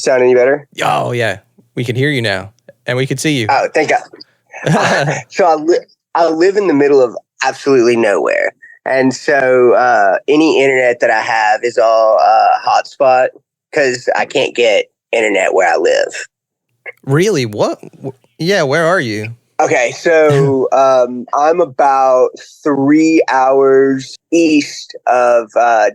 Sound any better? Oh, yeah. We can hear you now. And we can see you. Oh, thank God. So I live in the middle of absolutely nowhere. And so any internet that I have is all hotspot because I can't get internet where I live. Really? What? Yeah, where are you? Okay, so I'm about 3 hours east of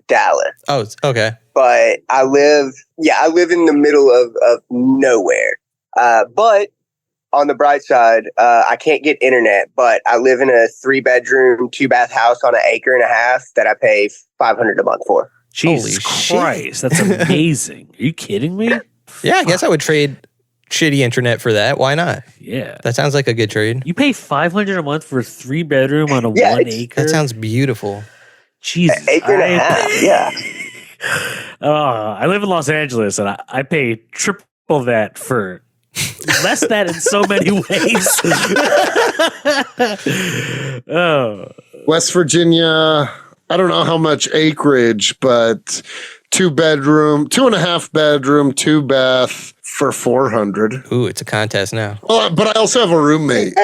Dallas. Oh, okay. But I live in the middle of nowhere. But on the bright side, I can't get internet, but I live in a 3-bedroom, 2-bath house on an 1.5 acres that I pay $500 a month for. Jesus Christ, that's amazing. Are you kidding me? Yeah, I guess I would trade shitty internet for that. Why not? Yeah. That sounds like a good trade. You pay $500 a month for a 3-bedroom on a 1 acre? That sounds beautiful. Jesus. 1.5 yeah. I live in Los Angeles, and I pay triple that for less than in so many ways. West Virginia, I don't know how much acreage, but 2-bedroom, 2.5 bedroom, 2-bath for $400. Ooh, it's a contest now. Well, but I also have a roommate.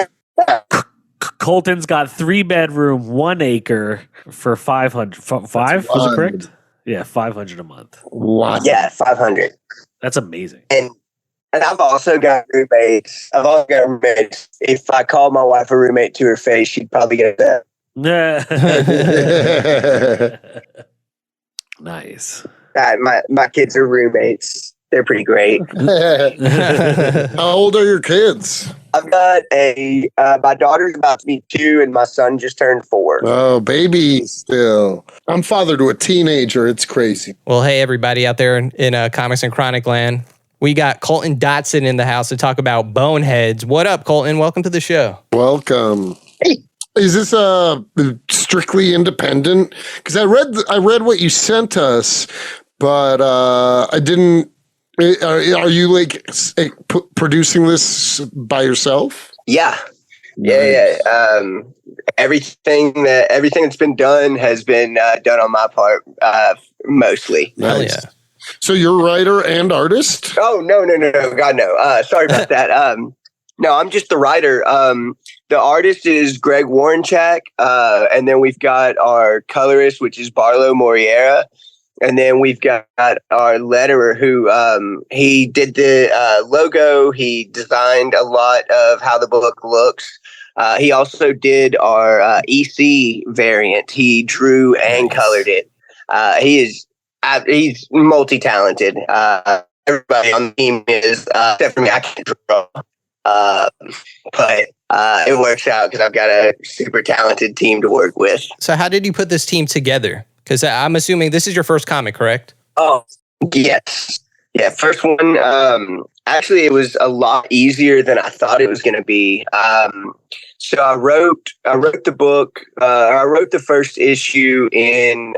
Colton's got 3-bedroom, 1 acre for $500. Five? Was it correct? Yeah, $500 a month. Wow. Yeah, 500. That's amazing. And I've also got roommates. If I called my wife a roommate to her face, she'd probably get that. Nice. My kids are roommates. They're pretty great. How old are your kids? I've got my daughter's about to be 2 and my son just turned 4. Oh, baby still. I'm father to a teenager. It's crazy. Well, hey, everybody out there in Comics and Chronic land. We got Colton Dotson in the house to talk about Boneheads. What up, Colton? Welcome to the show. Welcome. Hey. Is this strictly independent? Because I read what you sent us, but I didn't. Are you like producing this by yourself? Yeah. Nice. Yeah. Everything that's been done has been done on my part, mostly. Nice. Hell yeah. So you're a writer and artist? Oh, no. God, no. Sorry about that. No, I'm just the writer. The artist is Greg Warrenchak. And then we've got our colorist, which is Barlow Moriera. And then we've got our letterer who he did the logo. He designed a lot of how the book looks. He also did our EC variant. He drew and colored it. He's multi-talented. Everybody on the team is, except for me, I can't draw. But it works out because I've got a super talented team to work with. So how did you put this team together? Because I'm assuming this is your first comic, correct? Oh, yes. Yeah, first one. Actually, it was a lot easier than I thought it was going to be. So I wrote the book. I wrote the first issue in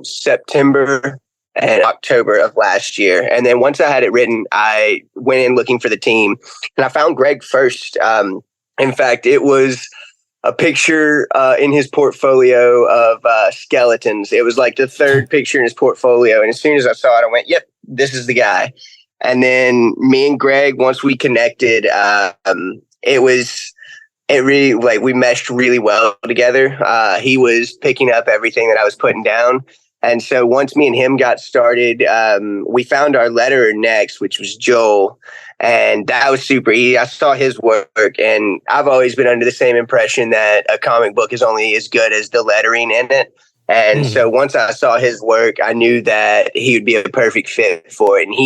September and October of last year. And then once I had it written, I went in looking for the team. And I found Greg first. In fact, it was a picture in his portfolio of skeletons. It was like the third picture in his portfolio. And as soon as I saw it, I went, yep, this is the guy. And then me and Greg, once we connected, we meshed really well together. He was picking up everything that I was putting down. And so once me and him got started, we found our letterer next, which was Joel. And that was super easy. I saw his work, and I've always been under the same impression that a comic book is only as good as the lettering in it. And so once I saw his work, I knew that he would be a perfect fit for it. And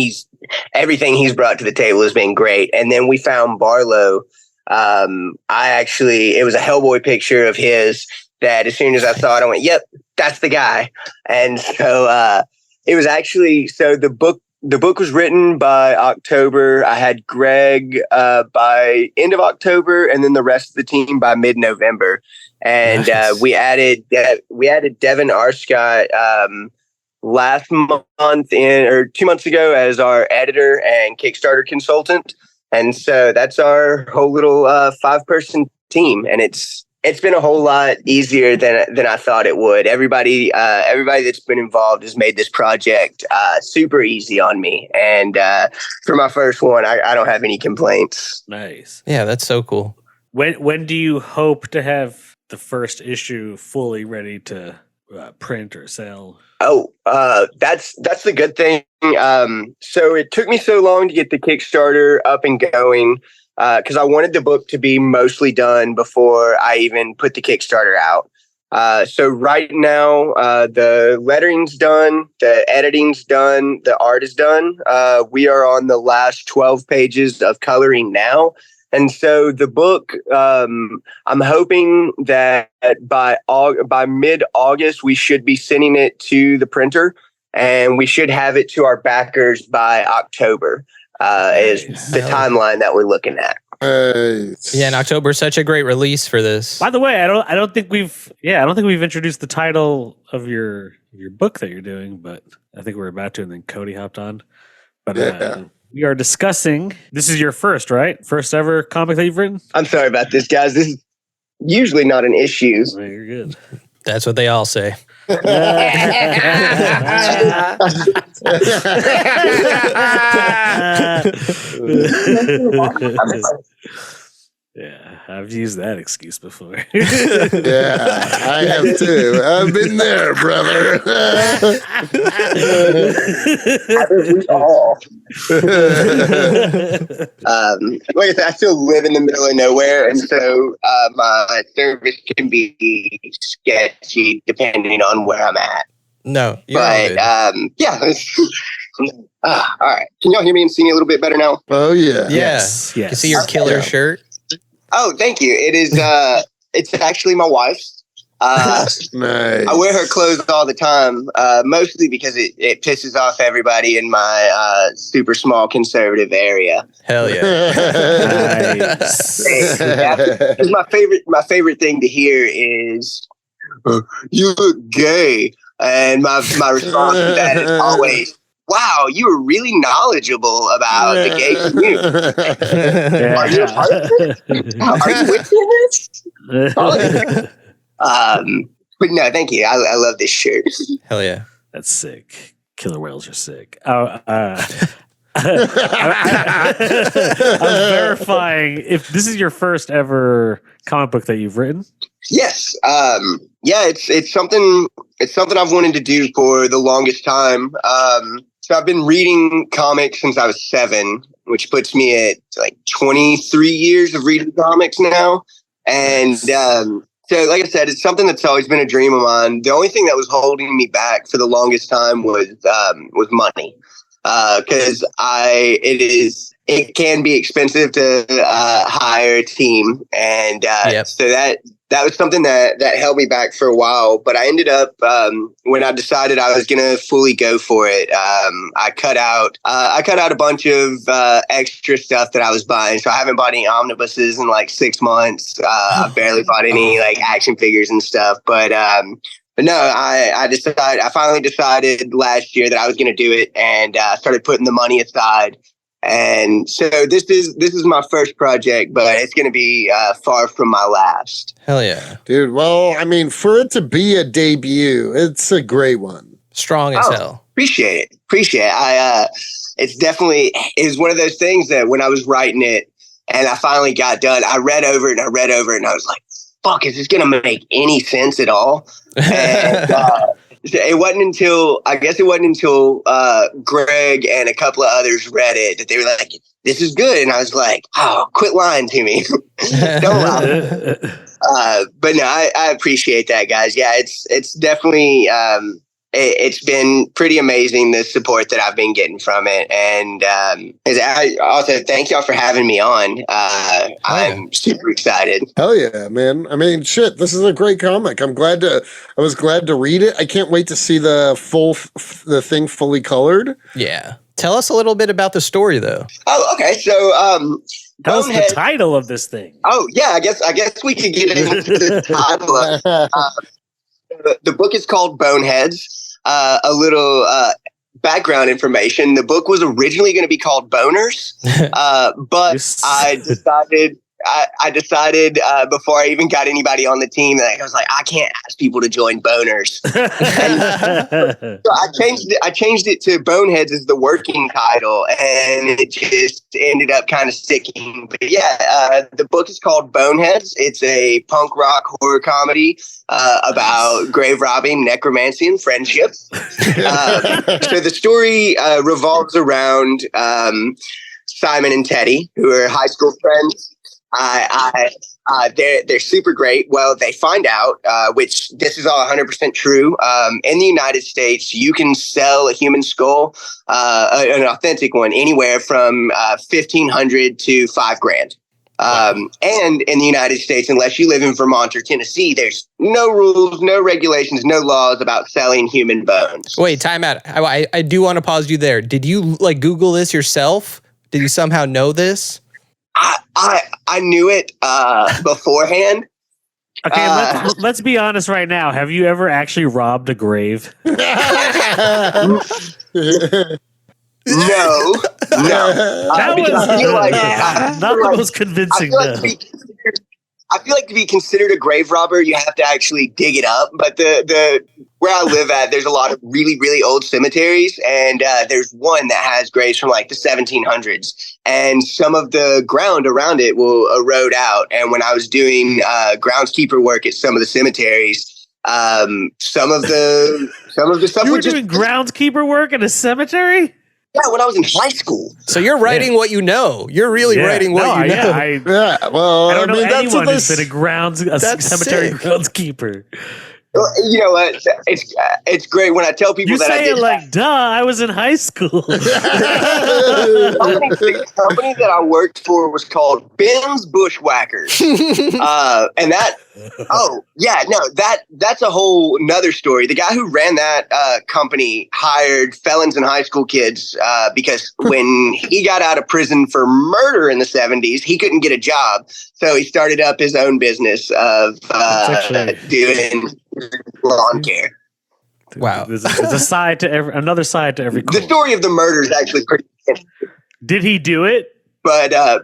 everything he's brought to the table has been great. And then we found Barlow. It was a Hellboy picture of his that as soon as I saw it, I went, yep, that's the guy. And so it was actually, so the book was written by October. I had Greg by end of October, and then the rest of the team by mid-November. And Nice. we added Devin Arscott last month 2 months ago as our editor and Kickstarter consultant. And so that's our whole little 5-person team, and it's it's been a whole lot easier than I thought it would. Everybody that's been involved has made this project super easy on me. And for my first one, I don't have any complaints. Nice. Yeah, that's so cool. When do you hope to have the first issue fully ready to print or sell? Oh, that's the good thing. So it took me so long to get the Kickstarter up and going because I wanted the book to be mostly done before I even put the Kickstarter out. So right now, the lettering's done, the editing's done, the art is done. We are on the last 12 pages of coloring now. And so the book, I'm hoping that by mid-August, we should be sending it to the printer, and we should have it to our backers by October. Is the timeline that we're looking at. Yeah, and October is such a great release for this. By the way, I don't think we've introduced the title of your book that you're doing, but I think we're about to, and then Cody hopped on. But we are discussing. This is your first, right? First ever comic that you've written. I'm sorry about this, guys. This is usually not an issue. Oh, you're good. That's what they all say. Yeah, I've used that excuse before. Yeah, I have too. I've been there, brother. Like I said, I still live in the middle of nowhere, and so my service can be sketchy depending on where I'm at. No, but yeah. All right. Can y'all hear me and see me a little bit better now? Oh yeah. Yes. You see your killer shirt? Oh, thank you. It is. It's actually my wife's. Nice. I wear her clothes all the time, mostly because it pisses off everybody in my super small conservative area. Hell yeah! Nice. Yeah. My favorite thing to hear is, "You look gay," and my response to that is always, "Wow, you were really knowledgeable about the gay community. Are you with me in this?" But no, thank you. I love this shirt. Hell yeah. That's sick. Killer whales are sick. I was verifying if this is your first ever comic book that you've written. Yes. Yeah, it's something I've wanted to do for the longest time. So I've been reading comics since I was 7, which puts me at like 23 years of reading comics now. And so, like I said, it's something that's always been a dream of mine. The only thing that was holding me back for the longest time was money, because it can be expensive to hire a team, and so that was something that held me back for a while. But I ended up when I decided I was gonna fully go for it, I cut out a bunch of extra stuff that I was buying. So I haven't bought any omnibuses in like 6 months. I barely bought any like action figures and stuff. But no, I finally decided last year that I was gonna do it, and started putting the money aside. And so this is my first project, but it's going to be far from my last. Hell yeah. Dude, well, I mean, for it to be a debut, it's a great one. Strong as hell. Appreciate it. It was one of those things that when I was writing it and I finally got done, I read over it and I was like, fuck, is this going to make any sense at all? And it wasn't until Greg and a couple of others read it that they were like, this is good. And I was like, oh, quit lying to me. Don't lie. But no, I appreciate that, guys. Yeah, it's definitely it's been pretty amazing, the support that I've been getting from it. And I also thank y'all for having me on. I'm super excited. Hell yeah, man. I mean, shit, this is a great comic. I was glad to read it. I can't wait to see the thing fully colored. Yeah. Tell us a little bit about the story, though. Oh, okay. So, tell us the title of this thing. Oh, yeah. I guess we could get into the title. The book is called Boneheads. A little background information. The book was originally going to be called Boners, but I I decided before I even got anybody on the team that I was like, I can't ask people to join boners. So I changed it to Boneheads as the working title, and it just ended up kind of sticking. But yeah, the book is called Boneheads. It's a punk rock horror comedy about grave robbing, necromancy, and friendship. So the story revolves around Simon and Teddy, who are high school friends. They're super great. Well, they find out, which this is all 100% true. In the United States, you can sell a human skull, an authentic one, anywhere from $1,500 to $5,000. And in the United States, unless you live in Vermont or Tennessee, there's no rules, no regulations, no laws about selling human bones. Wait, time out. I do want to pause you there. Did you like Google this yourself? Did you somehow know this? I knew it beforehand. Okay, let's be honest right now. Have you ever actually robbed a grave? No. That was not the most convincing. I feel like to be considered a grave robber, you have to actually dig it up. But the where I live at, there's a lot of really, really old cemeteries, and there's one that has graves from like the 1700s, and some of the ground around it will erode out. And when I was doing groundskeeper work at some of the cemeteries, some of the stuff you were was just doing groundskeeper work in a cemetery. Yeah, when I was in high school. So you're writing what you know. You're really writing what you know. Well, I don't know that's anyone what who's been a cemetery groundskeeper. Well, you know what? It's great when I tell people You that say I did it like, duh, I was in high school. The company that I worked for was called Ben's Bushwhackers. And that's a whole nother story. The guy who ran that company hired felons and high school kids because when he got out of prison for murder in the 70s, he couldn't get a job. So he started up his own business of doing lawn care. Wow. There's a side to another side to every coin. The story of the murder is actually pretty interesting. Did he do it? But no,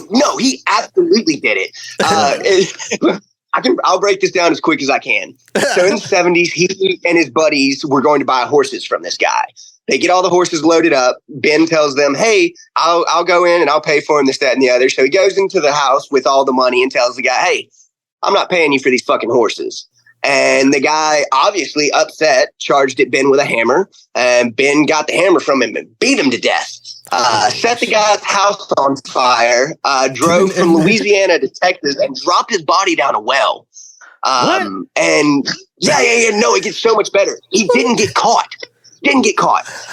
no, he absolutely did it. I'll break this down as quick as I can. So in the 70s, he and his buddies were going to buy horses from this guy. They get all the horses loaded up. Ben tells them, hey, I'll go in and I'll pay for him, this, that, and the other. So he goes into the house with all the money and tells the guy, hey, I'm not paying you for these fucking horses. And the guy, obviously upset, charged at Ben with a hammer. And Ben got the hammer from him and beat him to death. Set the guy's house on fire, drove from Louisiana to Texas and dropped his body down a well. And no, it gets so much better. He didn't get caught.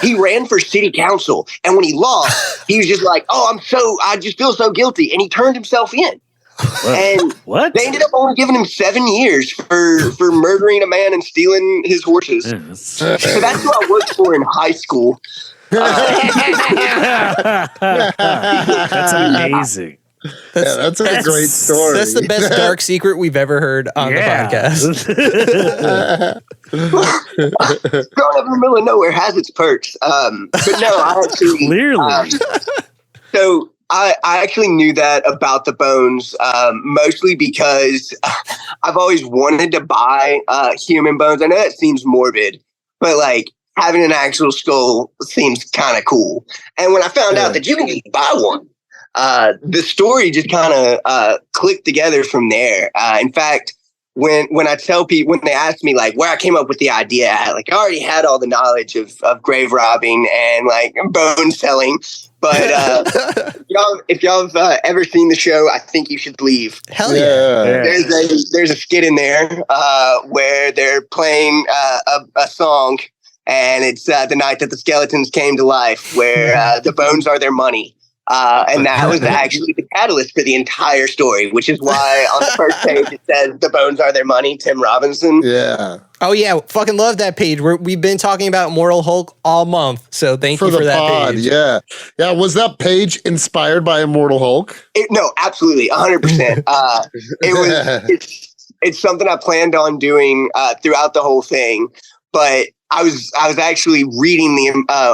He ran for city council. And when he lost, he was just like, I just feel so guilty. And he turned himself in. And they ended up only giving him 7 years for murdering a man and stealing his horses. So that's who I worked for in high school. That's amazing. That's a great story. That's the best dark secret we've ever heard on the podcast. Growing up in the middle of nowhere has its perks. But no, I actually Clearly. So I actually knew that about the bones, mostly because I've always wanted to buy human bones. I know that seems morbid, but like having an actual skull seems kind of cool. And when I found out that you can just buy one, the story just kind of clicked together from there. In fact, when I tell people, when they ask me like where I came up with the idea, I already had all the knowledge of grave robbing and like bone selling. But if y'all have ever seen the show, I think you should leave. Hell yeah. There's a skit in there where they're playing a song, and it's the night that the skeletons came to life, where the bones are their money. And that was actually the catalyst for the entire story, which is why on the first page it says the bones are their money, Tim Robinson. Yeah. Oh, yeah. Fucking love that page. We've been talking about Immortal Hulk all month. So thank you for that pod, page. Yeah. Yeah. Was that page inspired by Immortal Hulk? No, absolutely. 100%. It's something I planned on doing throughout the whole thing. but I was actually reading the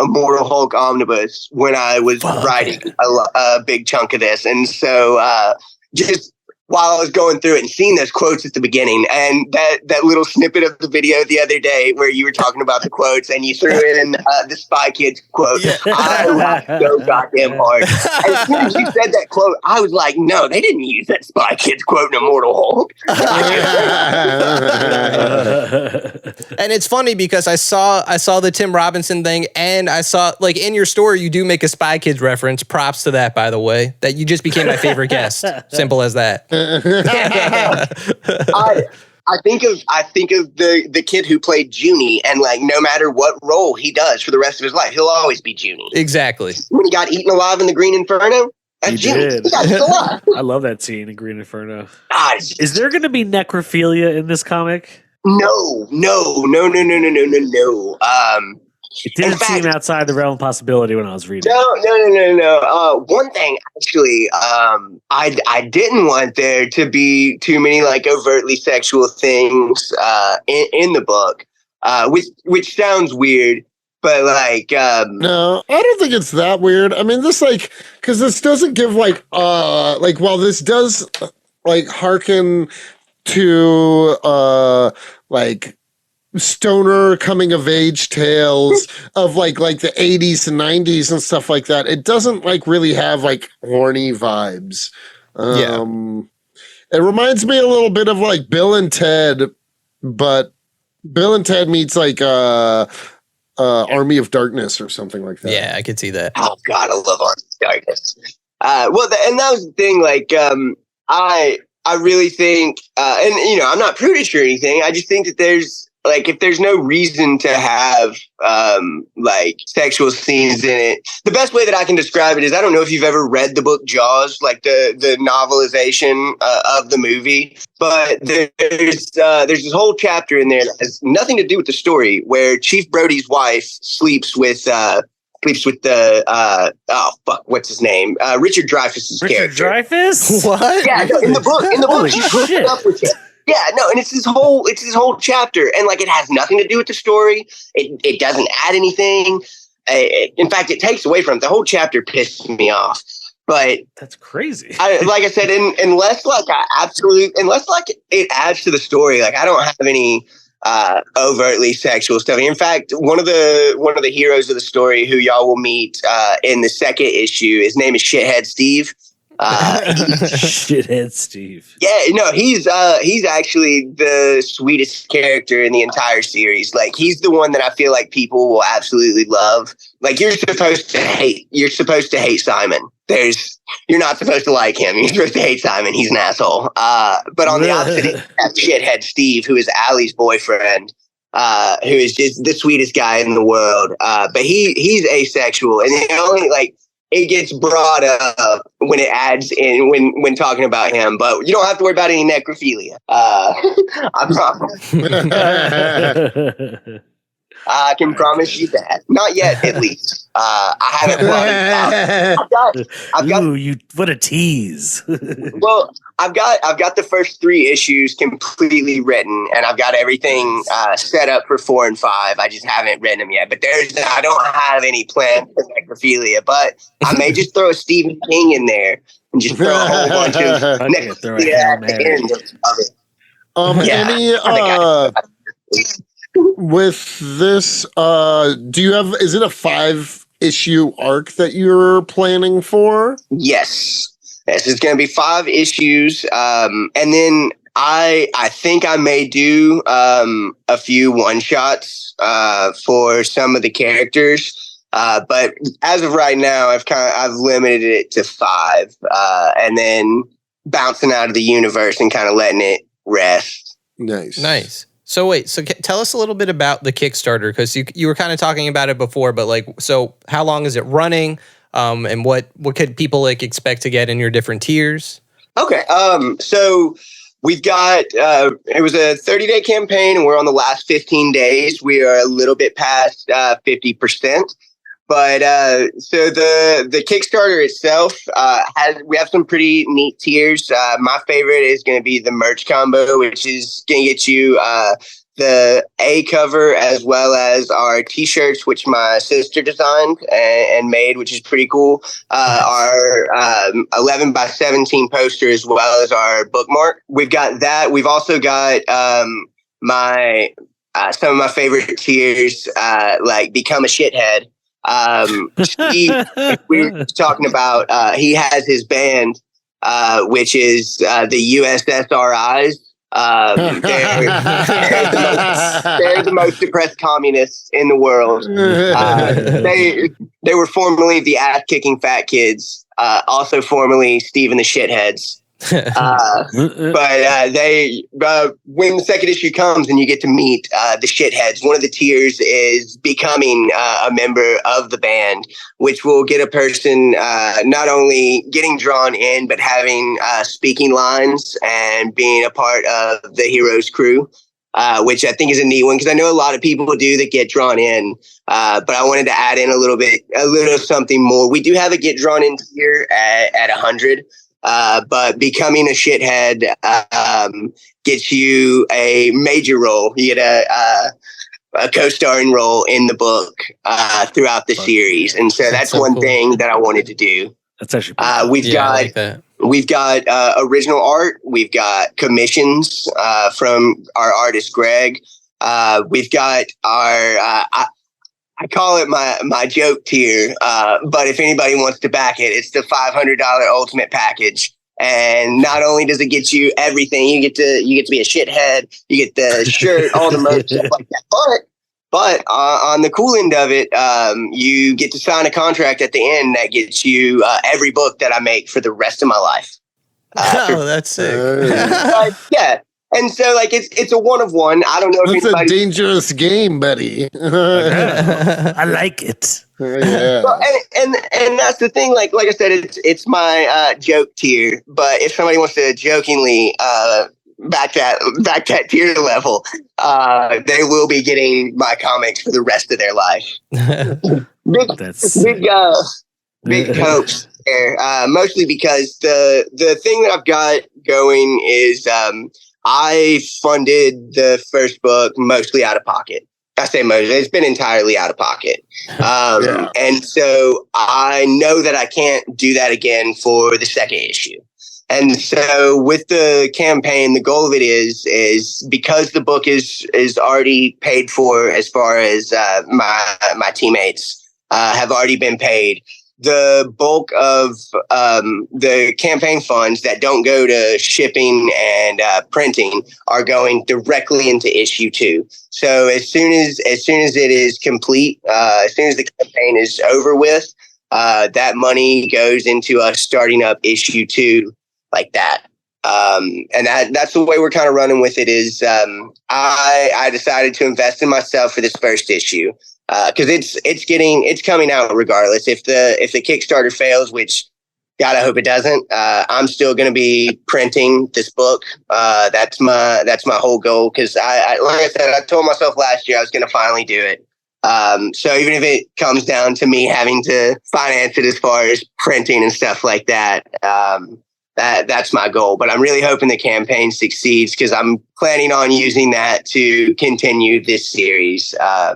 Immortal Hulk omnibus when I was writing a big chunk of this, and so just while I was going through it and seeing those quotes at the beginning, and that little snippet of the video the other day where you were talking about the quotes and you threw in the Spy Kids quote, I laughed so goddamn hard. And as soon as you said that quote, I was like, no, they didn't use that Spy Kids quote in Immortal Hulk. And it's funny because I saw the Tim Robinson thing, and I saw, like, in your story you do make a Spy Kids reference. Props to that, by the way. That you just became my favorite guest. Simple as that. I think of the kid who played Junie, and like no matter what role he does for the rest of his life, he'll always be Junie. Exactly. When he got eaten alive in the Green Inferno, that's Junie. He got eaten alive. I love that scene in Green Inferno. God, is there going to be necrophilia in this comic? No. It didn't seem outside the realm of possibility when I was reading. No. One thing, actually, I didn't want there to be too many like overtly sexual things in the book, which sounds weird, but like no, I don't think it's that weird. I mean, this like because this doesn't give like while this does like hearken to like stoner coming of age tales of like the 80s and 90s and stuff like that. It doesn't like really have like horny vibes. It reminds me a little bit of like Bill and Ted, but Bill and Ted meets like Army of Darkness or something like that. Yeah, I could see that. Oh God, I love Army of Darkness. And that was the thing. Like, I really think, and you know, I'm not prudish or anything. I just think that there's like, if there's no reason to have like sexual scenes in it, the best way that I can describe it is, I don't know if you've ever read the book Jaws, like the novelization of the movie, but there's this whole chapter in there that has nothing to do with the story, where Chief Brody's wife sleeps with the what's his name? Richard Dreyfuss's character. Richard Dreyfuss? What? Yeah, no, in the book, she hooks up with him. Yeah, no, and it's this whole chapter, and like it has nothing to do with the story. It doesn't add anything. In fact, it takes away from it. The whole chapter pisses me off. But that's crazy. Like I said, unless it adds to the story, like I don't have any overtly sexual stuff. In fact, one of the heroes of the story, who y'all will meet in the second issue, his name is Shithead Steve. Shithead Steve. Yeah, no, he's actually the sweetest character in the entire series. Like, he's the one that I feel like people will absolutely love. Like, you're supposed to hate Simon. You're not supposed to like him. You're supposed to hate Simon. He's an asshole. But on the opposite, you have Shithead Steve, who is Allie's boyfriend, who is just the sweetest guy in the world. But he's asexual, and it only like. It gets brought up when it adds in when talking about him, but you don't have to worry about any necrophilia. I promise. I can promise you that. Not yet, at least. I haven't promised. I've got. Ooh, what a tease! Well, I've got the first 3 issues completely written, and I've got everything set up for 4 and 5. I just haven't written them yet. But I don't have any plans for necrophilia. But I may just throw a Stephen King in there and just throw a whole bunch of necrophilia at the end of it. With this, do you have? Is it a 5-issue arc that you're planning for? Yes, it's going to be 5 issues, and then I think I may do a few one-shots for some of the characters, but as of right now, I've limited it to 5, and then bouncing out of the universe and kind of letting it rest. Nice. So wait, tell us a little bit about the Kickstarter, because you were kind of talking about it before, but like, so how long is it running? And what could people like expect to get in your different tiers? Okay. So we've got, it was a 30-day campaign, and we're on the last 15 days. We are a little bit past 50%. But so the Kickstarter itself we have some pretty neat tiers. My favorite is going to be the merch combo, which is going to get you the A cover as well as our T-shirts, which my sister designed and made, which is pretty cool. Our 11 by 17 poster as well as our bookmark. We've got that. We've also got my some of my favorite tiers, like Become a Shithead. We were talking about, he has his band, which is the USSRIs. They're the most depressed communists in the world. They were formerly the ass-kicking fat kids, also formerly Steve and the Shitheads. But they when the second issue comes and you get to meet the Shitheads, one of the tiers is becoming a member of the band, which will get a person not only getting drawn in but having speaking lines and being a part of the heroes crew, which I think is a neat one because I know a lot of people do that get drawn in, but I wanted to add in a little something more. We do have a get drawn in tier at 100. But becoming a shithead gets you a major role. You get a co-starring role in the book throughout the series, and so that's so one cool thing that I wanted to do. That's actually we've got original art. We've got commissions from our artist Greg. We've got our I call it my joke tier, but if anybody wants to back it, it's the $500 ultimate package. And not only does it get you everything, you get to be a shithead, you get the shirt, all the merch, stuff like that. But on the cool end of it, you get to sign a contract at the end that gets you every book that I make for the rest of my life. That's sick. Yeah. And so, like, it's a one of one. I don't know if it's a dangerous game, buddy. I like it. Yeah. Well, and that's the thing. Like I said, it's my joke tier. But if somebody wants to jokingly back that tier level, they will be getting my comics for the rest of their life. Big hopes there. Mostly because the thing that I've got going is. I funded the first book mostly out of pocket. I say mostly, it's been entirely out of pocket. And so I know that I can't do that again for the second issue. And so with the campaign, the goal of it is because the book is already paid for as far as my teammates have already been paid. The bulk of the campaign funds that don't go to shipping and printing are going directly into issue 2. So as soon as it is complete, as soon as the campaign is over with, that money goes into us starting up issue 2 like that. And that's the way we're kind of running with it. Is I decided to invest in myself for this first issue. Because it's coming out regardless. If the Kickstarter fails, which God, I hope it doesn't, I'm still going to be printing this book. That's my whole goal. Because I like I said, I told myself last year I was going to finally do it. So even if it comes down to me having to finance it as far as printing and stuff like that, that's my goal. But I'm really hoping the campaign succeeds because I'm planning on using that to continue this series,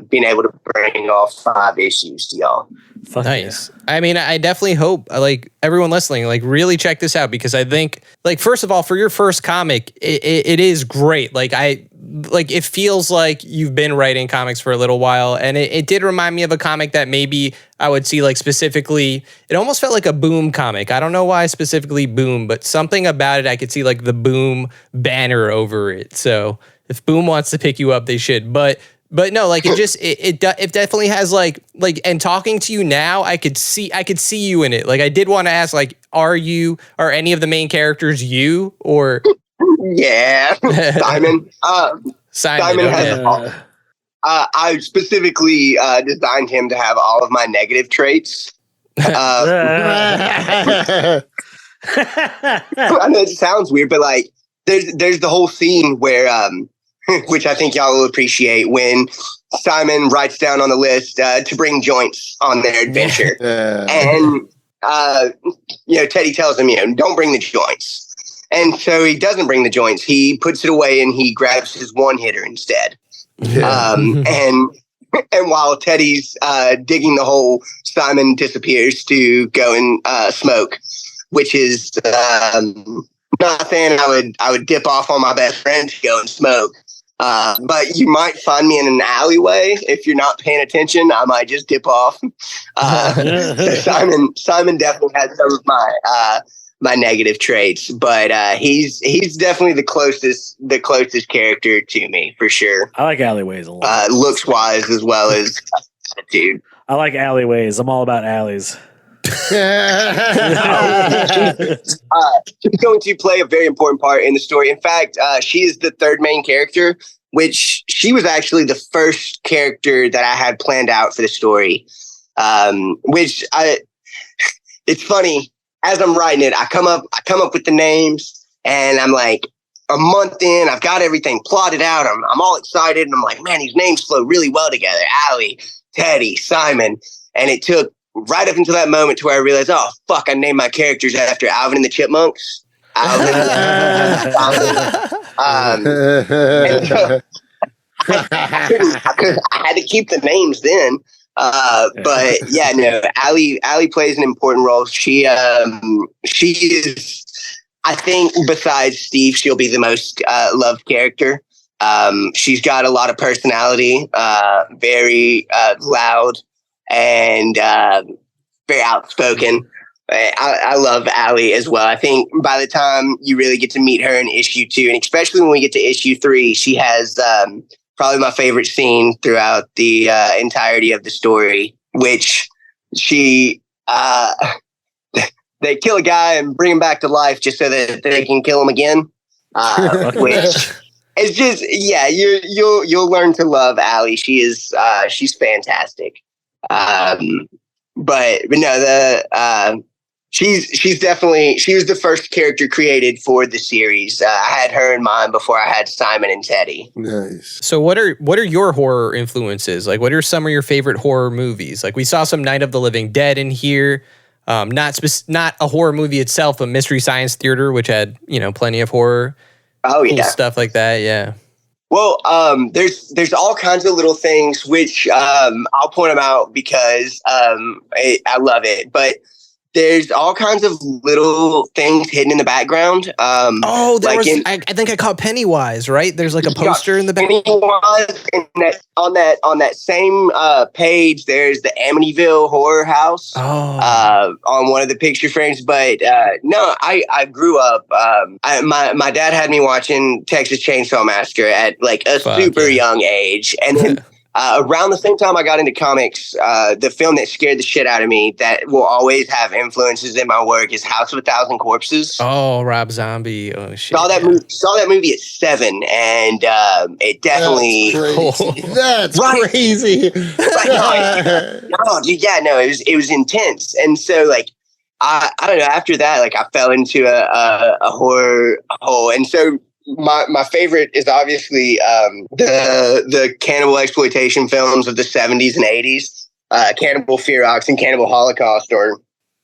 being able to bring all 5 issues to y'all. Nice. Yeah. I mean, I definitely hope, like, everyone listening, like, really check this out because I think, like, first of all, for your first comic, it is great. Like, it feels like you've been writing comics for a little while, and it did remind me of a comic that maybe I would see, like, specifically, it almost felt like a Boom comic. I don't know why specifically Boom, but something about it, I could see, like, the Boom banner over it. So if Boom wants to pick you up, they should. But no, like it definitely has like, and talking to you now, I could see you in it. Like I did want to ask, like, are any of the main characters you or? Yeah, Simon. Simon has. I specifically designed him to have all of my negative traits. I know it sounds weird, but like, there's the whole scene where which I think y'all will appreciate when Simon writes down on the list to bring joints on their adventure. And, Teddy tells him, don't bring the joints. And so he doesn't bring the joints. He puts it away and he grabs his one hitter instead. And while Teddy's digging the hole, Simon disappears to go and smoke, which is not saying I would dip off on my best friend to go and smoke. But you might find me in an alleyway if you're not paying attention. I might just dip off. So Simon definitely has some of my negative traits, but he's definitely the closest character to me for sure. I like alleyways a lot. Looks wise as well as attitude. I like alleyways. I'm all about alleys. She's going to play a very important part in the story. In fact, she is the third main character, which she was actually the first character that I had planned out for the story. It's funny. As I'm writing it, I come up with the names, and I'm like, a month in, I've got everything plotted out. I'm all excited, and I'm like, man, these names flow really well together. Allie, Teddy, Simon, and it took right up until that moment to where I realized, oh fuck, I named my characters after Alvin and the Chipmunks. Alvin. I had to keep the names then. But yeah, no, Allie plays an important role. She is, I think, besides Steve, she'll be the most loved character. She's got a lot of personality, very loud and very outspoken. I love Allie as well. I think by the time you really get to meet her in issue 2, and especially when we get to issue 3, she has probably my favorite scene throughout the entirety of the story, which they kill a guy and bring him back to life just so that they can kill him again. Which is just, yeah, you'll learn to love Allie. She's fantastic. But no, she's definitely, she was the first character created for the series. I had her in mind before I had Simon and Teddy. Nice. So what are your horror influences? Like, what are some of your favorite horror movies? Like, we saw some Night of the Living Dead in here. Not a horror movie itself, but Mystery Science Theater, which had, plenty of horror. Oh yeah, cool stuff like that. Yeah. Well, there's all kinds of little things which I'll point them out because I love it, but there's all kinds of little things hidden in the background. I think I caught Pennywise, right? There's like a poster in the back. Pennywise, and on that same page, there's the Amityville Horror House on one of the picture frames. But no, I grew up. My dad had me watching Texas Chainsaw Massacre at like a super young age, and then. Around the same time I got into comics, the film that scared the shit out of me that will always have influences in my work is House of a Thousand Corpses. Oh, Rob Zombie. Oh shit. Saw that movie at 7, and it definitely That's crazy. It was intense. And so like I don't know, after that, like I fell into a horror hole. And so my favorite is obviously the cannibal exploitation films of the 70s and 80s. Cannibal Ferox and Cannibal Holocaust are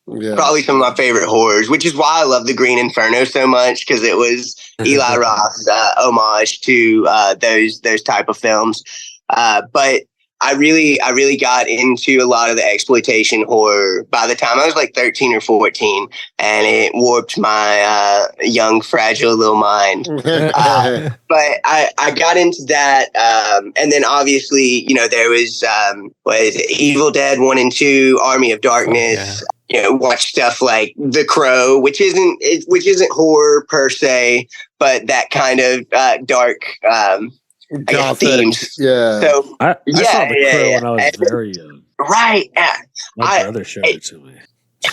probably some of my favorite horrors, which is why I love The Green Inferno so much, because it was Eli Roth's homage to those type of films. But I really got into a lot of the exploitation horror by the time I was like 13 or 14, and it warped my young, fragile little mind. But I got into that, and then obviously, there was Evil Dead 1 and 2, Army of Darkness. Watch stuff like The Crow, which isn't horror per se, but that kind of dark. Themes. Yeah. So I saw The Crow when I was very young. Right. My brother showed it to me.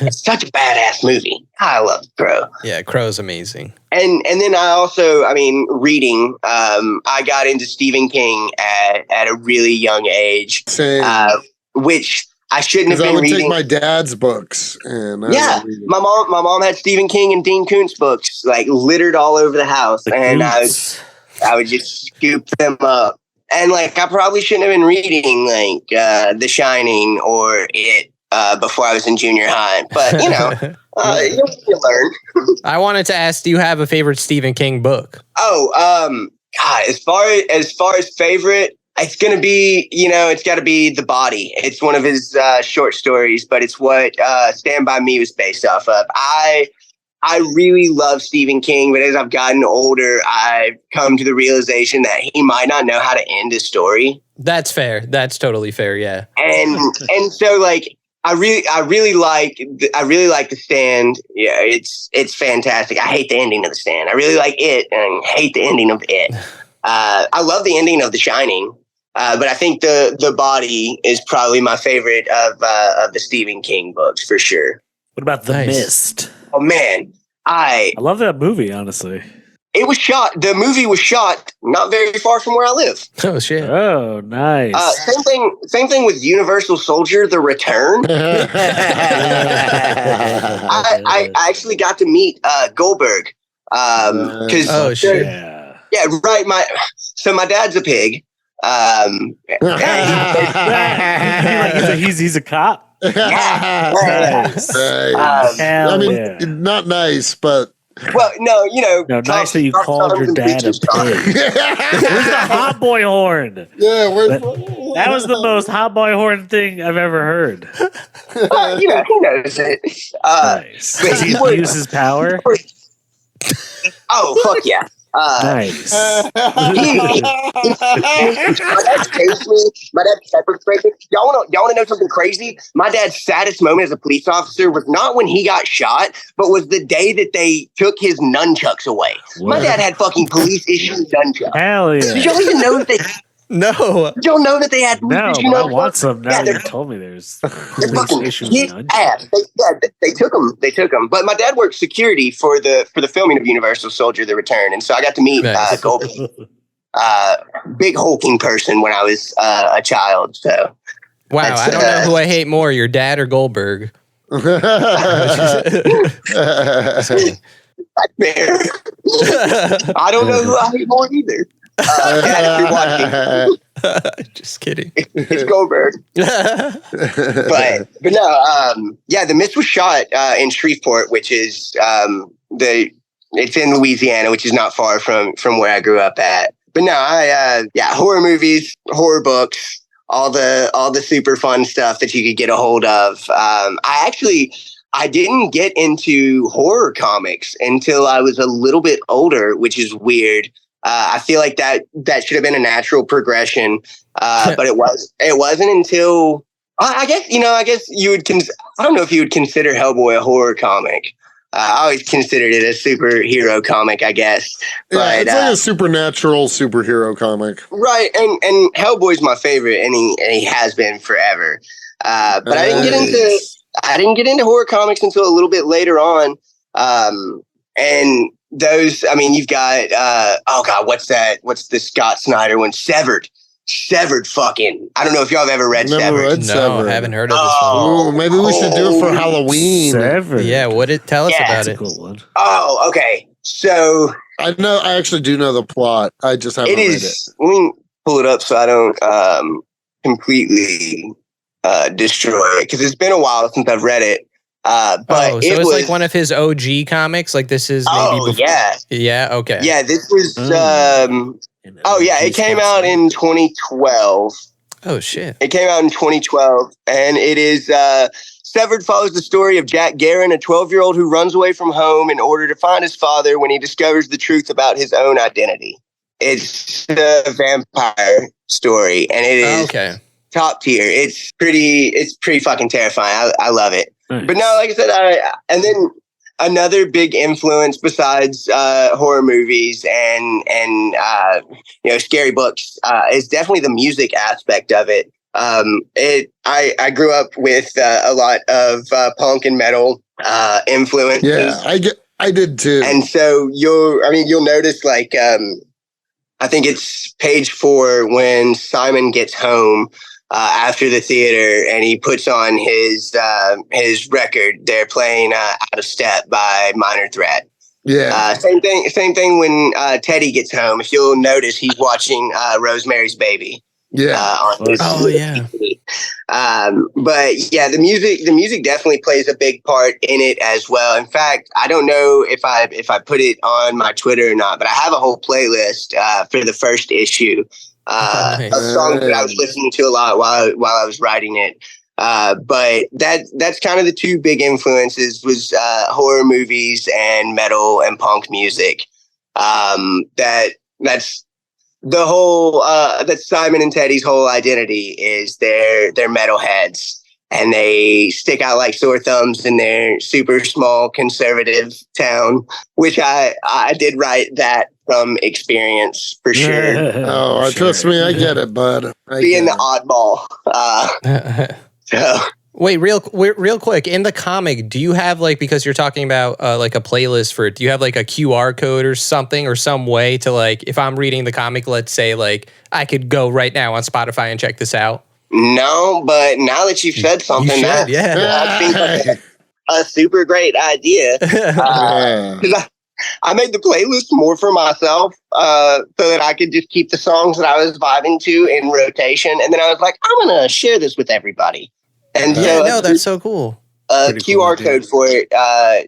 It's such a badass movie. I love Crow. Yeah, Crow's amazing. And then I also, reading. I got into Stephen King at a really young age. Same. Which I shouldn't have been reading. Take my dad's books, and my mom had Stephen King and Dean Koontz books like littered all over the house, and I would just scoop them up. And like, I probably shouldn't have been reading like The Shining or It before I was in junior high. But, you learn. I wanted to ask, do you have a favorite Stephen King book? Oh, God, as far as favorite, It's going to be, it's got to be The Body. It's one of his short stories, but it's what Stand By Me was based off of. I really love Stephen King, but as I've gotten older, I've come to the realization that he might not know how to end a story. That's fair. That's totally fair. Yeah. And so like I really like The Stand. Yeah, it's fantastic. I hate the ending of The Stand. I really like it and hate the ending of it. I love the ending of The Shining. But I think the Body is probably my favorite of the Stephen King books for sure. What about The Mist? Oh man, I love that movie. Honestly, the movie was shot not very far from where I live. Oh shit! Oh nice. Same thing with Universal Soldier: The Return. I actually got to meet Goldberg because oh shit! Yeah, right. My dad's a pig. He's a cop. Nice. I mean, not nice, but well, no, nice that you called your dad a pig. Where's the hot boy horn? Yeah, that was the most hot boy horn thing I've ever heard. He knows it. Nice. Does he use his power? Oh fuck yeah! Nice. My dad pepper sprayed me. Y'all want to know something crazy? My dad's saddest moment as a police officer was not when he got shot, but was the day that they took his nunchucks away. What? My dad had fucking police issued nunchucks. Hell yeah! Did y'all even know that they? No. Did y'all know that they had? No, but I want some. Now you told me there's police issued nunchucks. They took them. They took them. But my dad worked security for the filming of Universal Soldier: The Return, and so I got to meet Goldberg, big hulking person when I was a child. So wow, I don't know who I hate more, your dad or Goldberg. Fair. I don't know who I hate more either. Just kidding. It's Goldberg. but no, The Mist was shot in Shreveport, which is it's in Louisiana, which is not far from where I grew up at. But no, horror movies, horror books, all the super fun stuff that you could get a hold of. I didn't get into horror comics until I was a little bit older, which is weird. I feel like that should have been a natural progression, but it wasn't until I guess you would. I don't know if you would consider Hellboy a horror comic. I always considered it a superhero comic, I guess. Yeah, it's like a supernatural superhero comic, right? And Hellboy's my favorite, and he has been forever. But I didn't get into horror comics until a little bit later on, and. Those, I mean, you've got, what's that? What's the Scott Snyder one? Severed fucking. I don't know if y'all have ever read Severed. No, I haven't heard of this one. Ooh, maybe we should do it for Halloween. Severed. Yeah, tell us about it. Cool one. Oh, okay. So. I actually do know the plot. I just haven't read it. Let me pull it up so I don't completely destroy it, because it's been a while since I've read it. But so it's like one of his OG comics. Like this is maybe yeah, okay, yeah. This was it came out in 2012. Oh shit! It came out in 2012, and it is Severed follows the story of Jack Guerin, a 12-year-old who runs away from home in order to find his father when he discovers the truth about his own identity. It's a vampire story, and it is top tier. It's pretty fucking terrifying. I love it. Nice. But no, like I said, and then another big influence besides horror movies and scary books is definitely the music aspect of it. I grew up with a lot of punk and metal influences. Yeah, I did too. And so you'll notice, like, I think it's page 4 when Simon gets home after the theater, and he puts on his record. They're playing Out of Step by Minor Threat. Yeah. Same thing when Teddy gets home. If you'll notice, he's watching Rosemary's Baby. Yeah. Yeah. But yeah, the music definitely plays a big part in it as well. In fact, I don't know if I put it on my Twitter or not, but I have a whole playlist for the first issue Nice. of songs that I was listening to a lot while I was writing it. But that's kind of the two big influences was horror movies and metal and punk music. That's the whole that's Simon and Teddy's whole identity is they're metalheads, and they stick out like sore thumbs in their super small conservative town, which I did write that from experience for sure. Oh, trust me, I get it, bud. Being the oddball. So. Wait, real quick. In the comic, do you have like, because you're talking about like a playlist for it, do you have like a QR code or something or some way to like, if I'm reading the comic, let's say like I could go right now on Spotify and check this out? No, but now that you've said something, that seems like a super great idea. I made the playlist more for myself so that I could just keep the songs that I was vibing to in rotation. And then I was like, I'm going to share this with everybody. And that's so cool. A QR code for it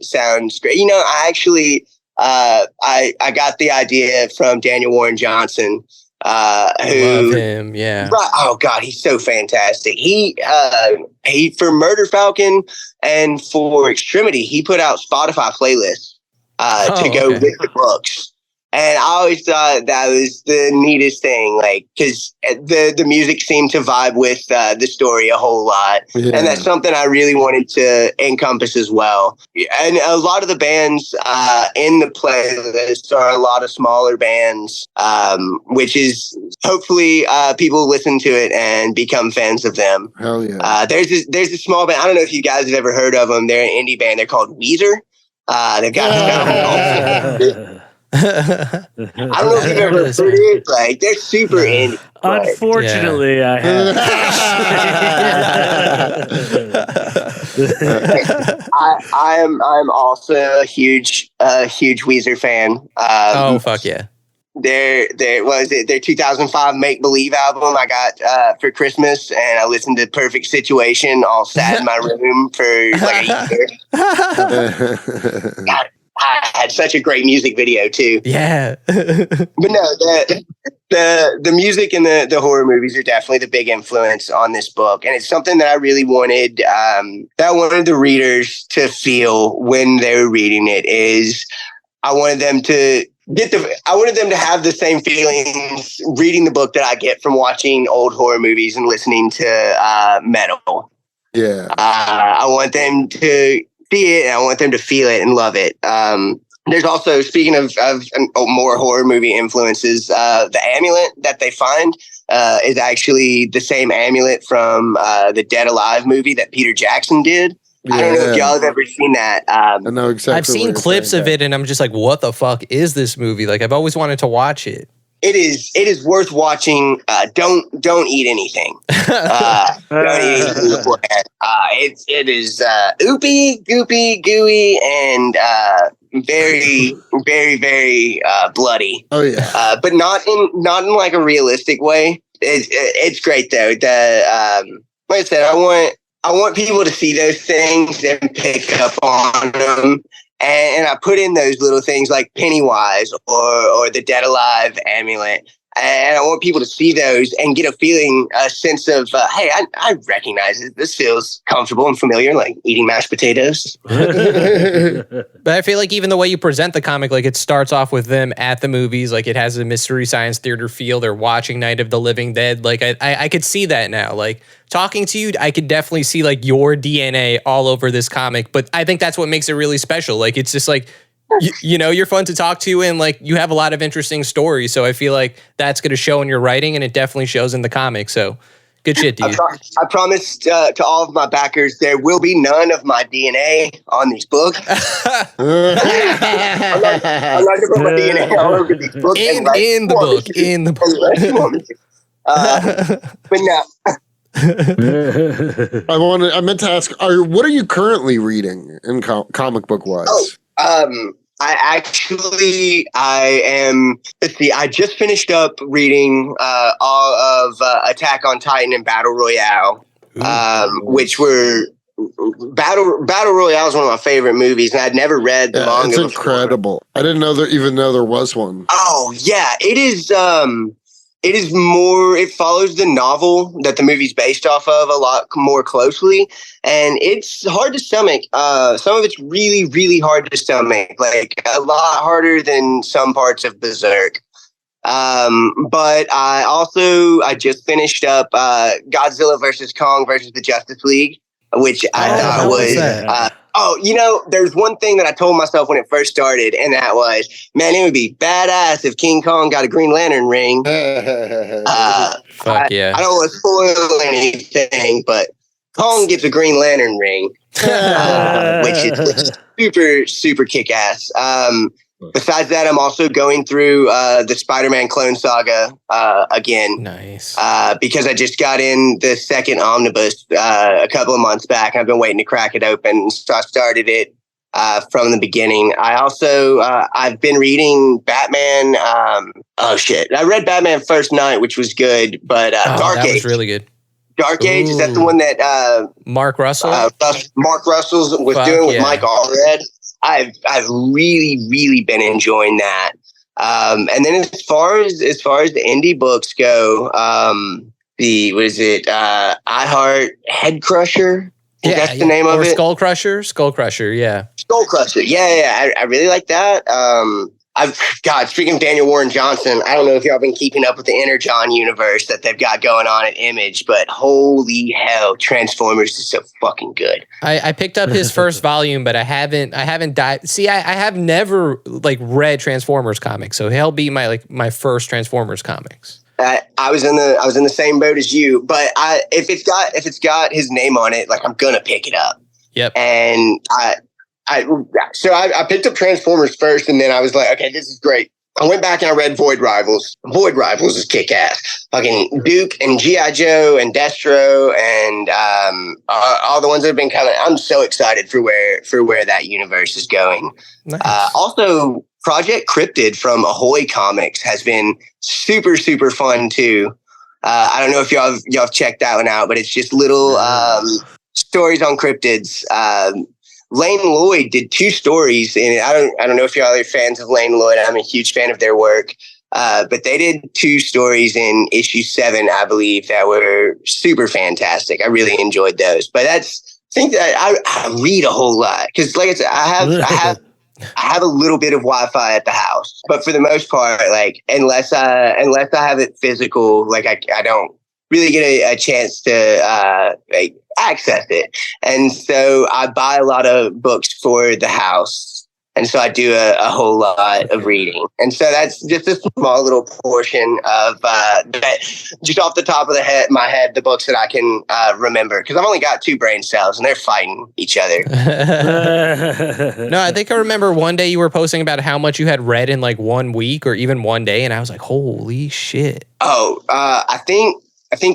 sounds great. You know, I actually I got the idea from Daniel Warren Johnson. Who love him, yeah. Oh God, he's so fantastic. He for Murder Falcon and for Extremity, he put out Spotify playlists to go with the books. And I always thought that was the neatest thing, like, because the music seemed to vibe with the story a whole lot. Yeah. And that's something I really wanted to encompass as well. And a lot of the bands in the playlist are a lot of smaller bands, which is hopefully people listen to it and become fans of them. Hell yeah. There's a small band. I don't know if you guys have ever heard of them. They're an indie band. They're called Weezer. They've got I don't know if you've ever heard it. Like, they're super indie. Unfortunately, I have. I'm also a huge Weezer fan. Fuck yeah! Their 2005 Make Believe album I got for Christmas, and I listened to Perfect Situation all sad in my room for like a year. God, I had such a great music video too. Yeah. But no, the music and the horror movies are definitely the big influence on this book. And it's something that I really wanted the readers to feel when they were reading it. Is I wanted them to have the same feelings reading the book that I get from watching old horror movies and listening to metal. Yeah. I want them to see it, and I want them to feel it and love it. There's also, speaking of more horror movie influences, the amulet that they find is actually the same amulet from the Dead Alive movie that Peter Jackson did. Yeah. I don't know if y'all have ever seen that. I know exactly. I've seen clips of it, and I'm just like, what the fuck is this movie? Like, I've always wanted to watch it. It is worth watching. Don't eat anything. Don't eat anything beforehand. It is oopy, goopy, gooey, and very, very, very bloody. Oh yeah. But not in like a realistic way. It's great though. Like I said, I want people to see those things and pick up on them. And I put in those little things like Pennywise or the Dead Alive amulet. And I want people to see those and get a sense of, hey, I recognize it. This feels comfortable and familiar, like eating mashed potatoes. But I feel like even the way you present the comic, like it starts off with them at the movies, like it has a Mystery Science Theater feel. They're watching Night of the Living Dead. Like I could see that now. Like talking to you, I could definitely see like your DNA all over this comic. But I think that's what makes it really special. Like it's just like, you know, you're fun to talk to, and like you have a lot of interesting stories. So I feel like that's going to show in your writing, and it definitely shows in the comic. So good shit, dude. I promised to all of my backers there will be none of my DNA on these books. I'm not going to put my DNA all over these books. In the book. But no. I meant to ask, what are you currently reading in comic book wise? I am. Let's see. I just finished up reading all of Attack on Titan and Battle Royale, which were Battle Royale is one of my favorite movies, and I'd never read the manga. It's incredible. I didn't know even know there was one. Oh yeah, it is. It is more. It follows the novel that the movie's based off of a lot more closely, and it's hard to stomach. Some of it's really, really hard to stomach, like a lot harder than some parts of Berserk. But I just finished up Godzilla versus Kong versus the Justice League, which I thought was. There's one thing that I told myself when it first started, and that was, man, it would be badass if King Kong got a Green Lantern ring. Fuck yeah. I don't want to spoil anything, but Kong gets a Green Lantern ring, which is super, super kick-ass. Besides that, I'm also going through the Spider-Man Clone Saga again. Nice. Because I just got in the second omnibus a couple of months back. I've been waiting to crack it open, so I started it from the beginning. I also I've been reading Batman. I read Batman First Night, which was good, but Dark Age was really good. Dark Age, is that the one that Mark Russell? Mark Russell was doing with Mike Allred? I've really, really been enjoying that. And then as far as the indie books go, I Heart Head Crusher? That's the name of it. Skull Crusher, yeah. Skull Crusher, yeah. I really like that. Speaking of Daniel Warren Johnson, I don't know if y'all been keeping up with the Energon universe that they've got going on at Image, but holy hell, Transformers is so fucking good. I picked up his first volume, but I haven't dived. See, I have never read Transformers comics, so he'll be my first Transformers comics. I was in the same boat as you, but if it's got his name on it, I'm gonna pick it up. Yep. And I picked up Transformers first, and then I was like, okay, this is great. I went back and I read Void Rivals. Void Rivals is kick-ass. Fucking Duke and G.I. Joe and Destro and all the ones that have been coming. I'm so excited for where that universe is going. Nice. Also, Project Cryptid from Ahoy Comics has been super, super fun too. I don't know if y'all have checked that one out, but it's just little stories on cryptids. Lane Lloyd did 2 stories, and I don't know if y'all are fans of Lane Lloyd. I'm a huge fan of their work, but they did 2 stories in issue 7, I believe, that were super fantastic. I really enjoyed those. But I think that I read a whole lot because, like I said, I have a little bit of Wi-Fi at the house, but for the most part, unless I have it physical, I don't really get a chance to access it. And so I buy a lot of books for the house. And so I do a whole lot of reading. And so that's just a small little portion of that, just off the top of my head, the books that I can remember. Because I've only got 2 brain cells and they're fighting each other. No, I think I remember one day you were posting about how much you had read in 1 week or even one day. And I was like, holy shit. Oh, I think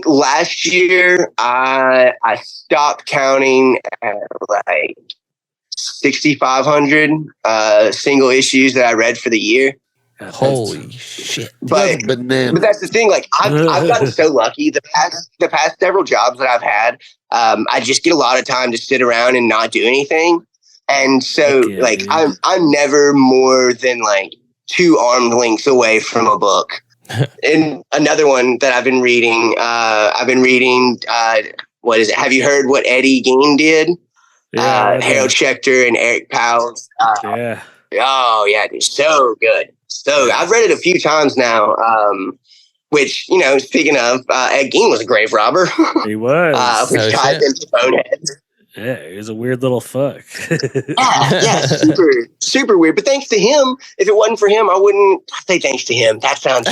last year I stopped counting at 6,500 single issues that I read for the year. Holy shit! But that's the thing. I've gotten so lucky the past several jobs that I've had. I just get a lot of time to sit around and not do anything, and so I'm never more than 2 arm lengths away from a book. And another one that I've been reading, what is it? Have you heard what Eddie Gein did? Harold Schechter and Eric Powell. Yeah. Oh, yeah, dude. So good. So I've read it a few times now, which, speaking of, Ed Gein was a grave robber. He was. Which ties into Boneheads. Yeah, he was a weird little fuck. yeah, super, super weird. But thanks to him, if it wasn't for him, I wouldn't say thanks to him. That sounds.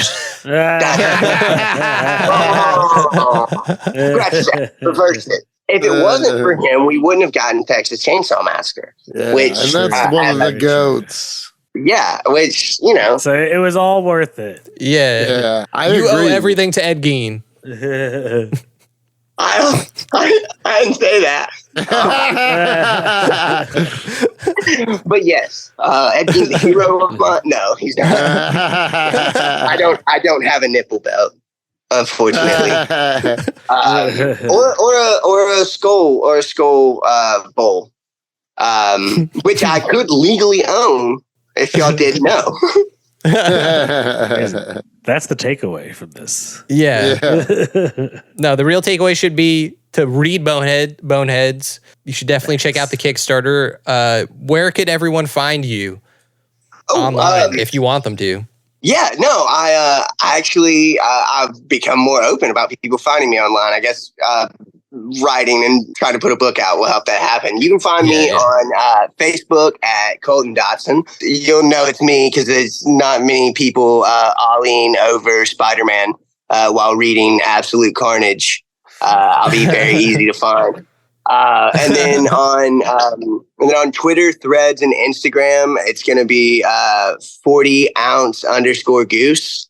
Reverse it. If it wasn't for him, we wouldn't have gotten Texas Chainsaw Massacre. Yeah, which and that's one of the goats. Yeah, which So it was all worth it. Yeah, I you agree. owe everything to Ed Gein. I didn't say that. But yes, Ed Gein's the hero of mine. No, he's not. I don't have a nipple belt, unfortunately. Or a skull bowl, which I could legally own if y'all didn't know. That's the takeaway from this. Yeah. No, the real takeaway should be to read Boneheads. You should definitely check out the Kickstarter. Where could everyone find you online if you want them to? Yeah, no, I actually I've become more open about people finding me online. I guess writing and trying to put a book out will help that happen. You can find me on Facebook at Colton Dotson. You'll know it's me because there's not many people ollieing over Spider-Man while reading Absolute Carnage. I'll be very easy to find. And then on Twitter, Threads, and Instagram, it's going to be 40ounce_goose,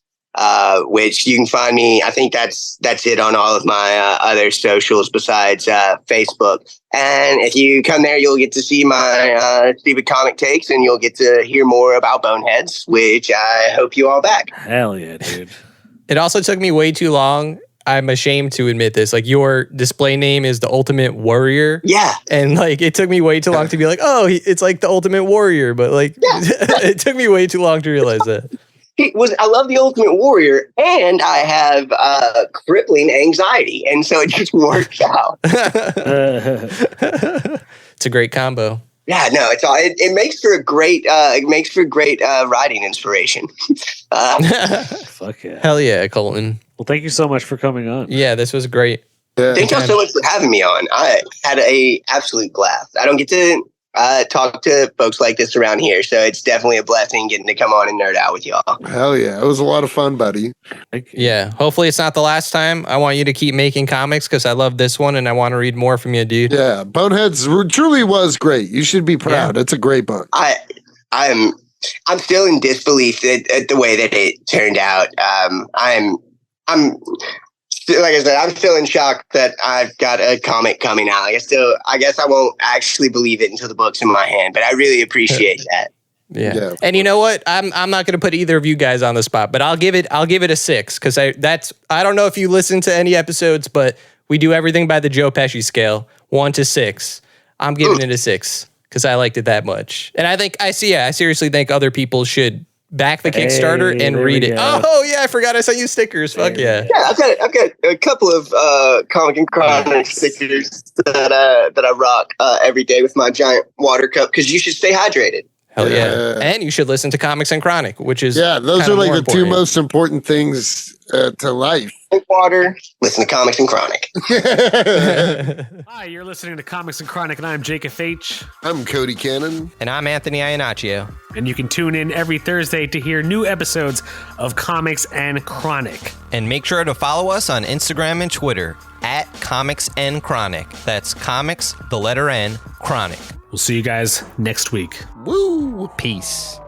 which you can find me. I think that's it on all of my other socials besides Facebook. And if you come there, you'll get to see my stupid comic takes, and you'll get to hear more about Boneheads, which I hope you all back. Hell yeah, dude. It also took me way too long. I'm ashamed to admit this. Like, your display name is the Ultimate Warrior. Yeah. And like, it took me way too long to be like, oh, it's like the Ultimate Warrior. But like, it took me way too long to realize that. I love the Ultimate Warrior, and I have crippling anxiety, and so it just works out. It's a great combo. Yeah, no, it makes for a great writing inspiration. Fuck yeah. Hell yeah, Colton. Well, thank you so much for coming on. Yeah, this was great. Thank y'all so much for having me on. I had a absolute blast. I don't get to talk to folks like this around here, so it's definitely a blessing getting to come on and nerd out with y'all. Hell yeah. It was a lot of fun, buddy. Yeah, hopefully it's not the last time. I want you to keep making comics because I love this one and I want to read more from you, dude. Yeah, Boneheads truly was great. You should be proud. Yeah. It's a great book. I'm still in disbelief at the way that it turned out. I'm like I said, I'm still in shock that I've got a comic coming out. I guess I won't actually believe it until the book's in my hand, but I really appreciate that. Yeah. And you know what? I'm not going to put either of you guys on the spot, but I'll give it a 6 because I don't know if you listen to any episodes, but we do everything by the Joe Pesci scale, 1 to 6. I'm giving it a 6 because I liked it that much, and I seriously think other people should back the Kickstarter and read it. Oh yeah, I forgot I sent you stickers. Fuck yeah. Yeah, I've got a couple of comic and chronic stickers that I rock every day with my giant water cup because you should stay hydrated. Hell yeah. And you should listen to Comics and Chronic, which is those are like the two most important things to life. Drink water, listen to Comics and Chronic. Hi, you're listening to Comics and Chronic, and I'm Jacob H. I'm Cody Cannon. And I'm Anthony Iannaccio. And you can tune in every Thursday to hear new episodes of Comics and Chronic. And make sure to follow us on Instagram and Twitter at Comics and Chronic. That's Comics, the letter N, Chronic. We'll see you guys next week. Woo! Peace.